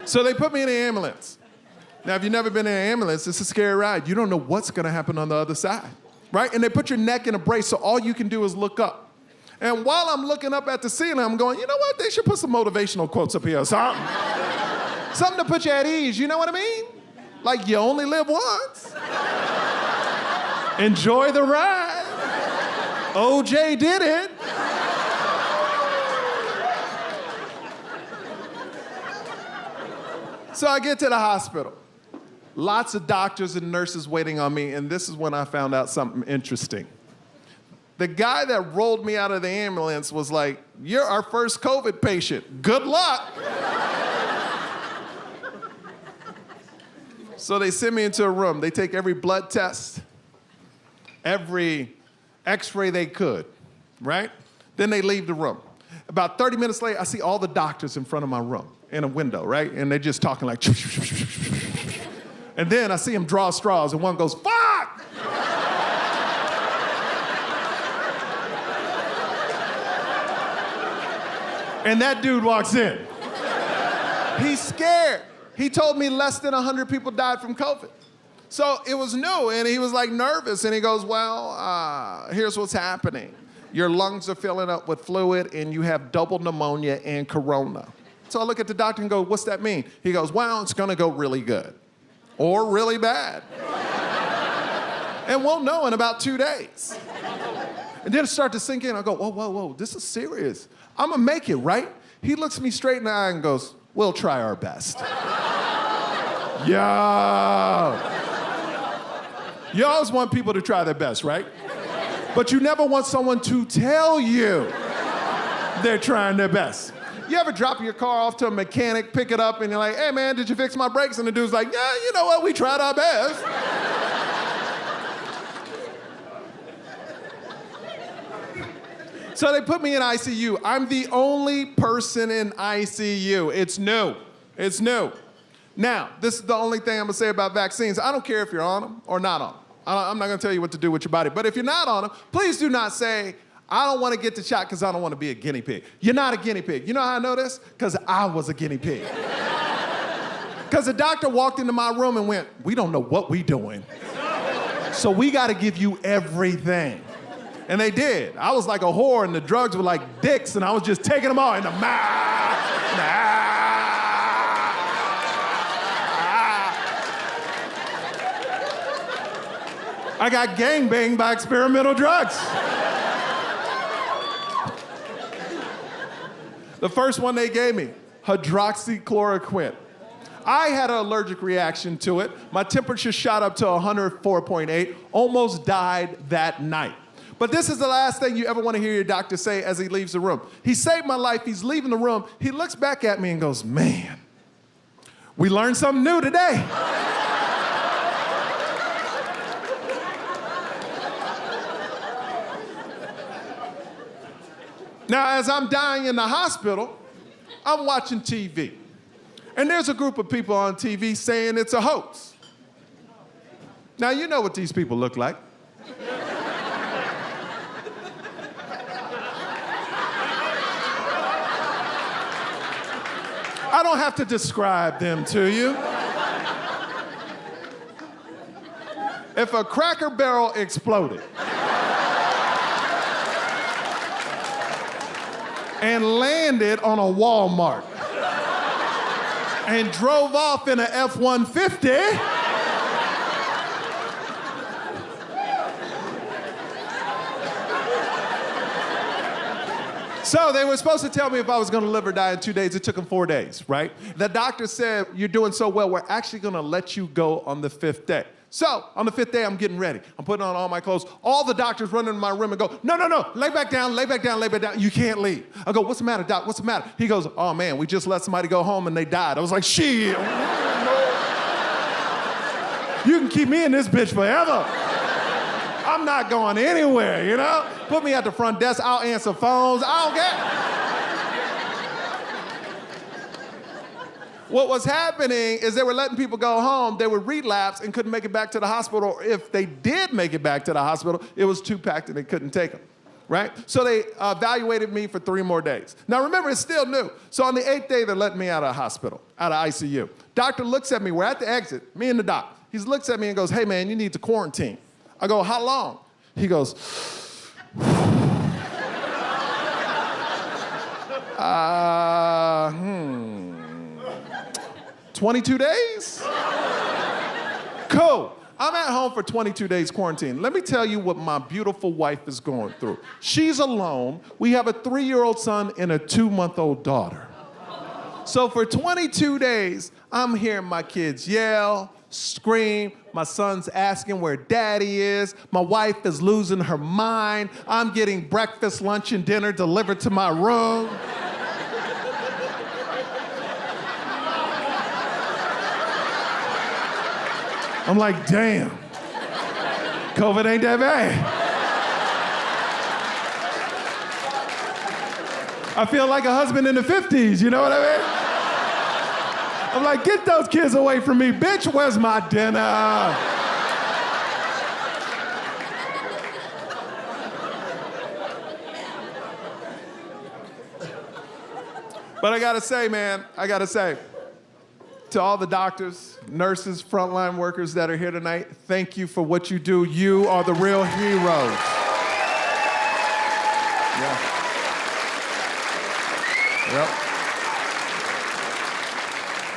So they put me in an ambulance. Now, if you've never been in an ambulance, it's a scary ride. You don't know what's gonna happen on the other side, right? And they put your neck in a brace, so all you can do is look up. And while I'm looking up at the ceiling, I'm going, you know what? They should put some motivational quotes up here or something. Something to put you at ease, you know what I mean? Like, you only live once. Enjoy the ride. OJ did it. So I get to the hospital. Lots of doctors and nurses waiting on me, and this is when I found out something interesting. The guy that rolled me out of the ambulance was like, "You're our first COVID patient. Good luck." So they send me into a room. They take every blood test, every x-ray they could, right? Then they leave the room. About 30 minutes later, I see all the doctors in front of my room in a window, right? And they're just talking like, and then I see them draw straws, and one goes, "Fuck!" And that dude walks in. He's scared. He told me less than 100 people died from COVID. So it was new, and he was like nervous, and he goes, "Well, here's what's happening. Your lungs are filling up with fluid, and you have double pneumonia and corona." So I look at the doctor and go, "What's that mean?" He goes, "Well, it's gonna go really good, or really bad. And we'll know in about 2 days." And then it started to sink in. I go, "Whoa, whoa, whoa, this is serious. I'm gonna make it, right?" He looks me straight in the eye and goes, "We'll try our best." Yo. You always want people to try their best, right? But you never want someone to tell you they're trying their best. You ever drop your car off to a mechanic, pick it up, and you're like, "Hey man, did you fix my brakes?" And the dude's like, "Yeah, you know what, we tried our best." So they put me in ICU. I'm the only person in ICU. It's new. It's new. Now, this is the only thing I'm gonna say about vaccines. I don't care if you're on them or not on them. I'm not gonna tell you what to do with your body. But if you're not on them, please do not say, "I don't wanna get the shot because I don't wanna be a guinea pig." You're not a guinea pig. You know how I know this? Because I was a guinea pig. Because the doctor walked into my room and went, "We don't know what we doing. So we gotta give you everything." And they did. I was like a whore, and the drugs were like dicks, and I was just taking them all in the mouth. I got gangbanged by experimental drugs. The first one they gave me, hydroxychloroquine. I had an allergic reaction to it. My temperature shot up to 104.8, almost died that night. But this is the last thing you ever want to hear your doctor say as he leaves the room. He saved my life, he's leaving the room, he looks back at me and goes, "Man, we learned something new today." Now, as I'm dying in the hospital, I'm watching TV. And there's a group of people on TV saying it's a hoax. Now, you know what these people look like. I don't have to describe them to you. If a Cracker Barrel exploded and landed on a Walmart and drove off in a F-150, so they were supposed to tell me if I was gonna live or die in 2 days. It took them 4 days, right? The doctor said, "You're doing so well, we're actually gonna let you go on the 5th day." So, on the 5th day, I'm getting ready. I'm putting on all my clothes. All the doctors run into my room and go, "No, no, no, lay back down, lay back down, lay back down. You can't leave." I go, "What's the matter, doc? What's the matter?" He goes, "Oh man, we just let somebody go home and they died." I was like, "Shit. You can keep me in this bitch forever. I'm not going anywhere, you know? Put me at the front desk, I'll answer phones, I don't care." What was happening is they were letting people go home, they would relapse and couldn't make it back to the hospital. Or if they did make it back to the hospital, it was too packed and they couldn't take them. right? So they evaluated me for 3 more days. Now remember, it's still new. So on the 8th day, they're letting me out of the hospital, out of ICU. Doctor looks at me, we're at the exit, me and the doc. He looks at me and goes, hey man, you need to quarantine. I go, how long? He goes, 22 days? Cool. I'm at home for 22 days quarantine. Let me tell you what my beautiful wife is going through. She's alone. We have a 3-year-old son and a 2-month-old daughter. So for 22 days, I'm hearing my kids yell, scream. My son's asking where daddy is. My wife is losing her mind. I'm getting breakfast, lunch, and dinner delivered to my room. I'm like, damn, COVID ain't that bad. I feel like a husband in the 50s, you know what I mean? I'm like, get those kids away from me, bitch, where's my dinner? But I gotta say, man, to all the doctors, nurses, frontline workers that are here tonight, thank you for what you do. You are the real heroes. Yeah. Yep.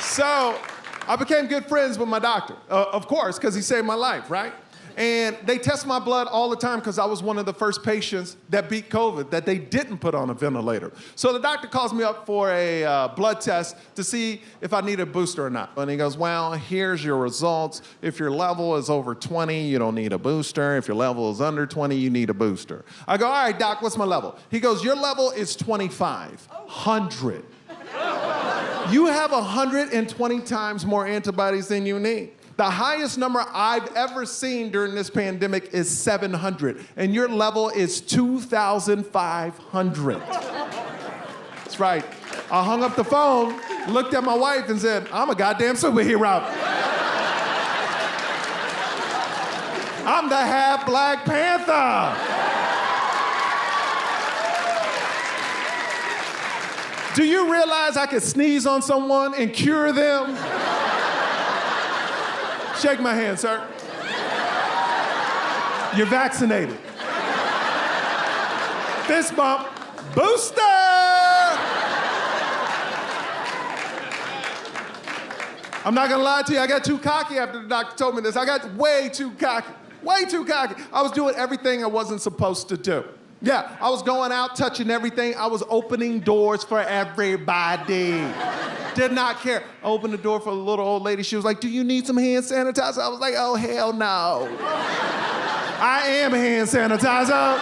So, I became good friends with my doctor, of course, because he saved my life, right? And they test my blood all the time because I was one of the first patients that beat COVID, that they didn't put on a ventilator. So the doctor calls me up for a blood test to see if I need a booster or not. And he goes, well, here's your results. If your level is over 20, you don't need a booster. If your level is under 20, you need a booster. I go, all right, doc, what's my level? He goes, your level is 2,500. You have 120 times more antibodies than you need. The highest number I've ever seen during this pandemic is 700, and your level is 2,500. That's right. I hung up the phone, looked at my wife, and said, I'm a goddamn superhero. I'm the half Black Panther. Do you realize I could sneeze on someone and cure them? Shake my hand, sir. You're vaccinated. Fist bump. Booster! I'm not gonna lie to you, I got too cocky after the doctor told me this. I got way too cocky. Way too cocky. I was doing everything I wasn't supposed to do. Yeah, I was going out, touching everything. I was opening doors for everybody. Did not care. I opened the door for a little old lady. She was like, do you need some hand sanitizer? I was like, oh, hell no. I am hand sanitizer.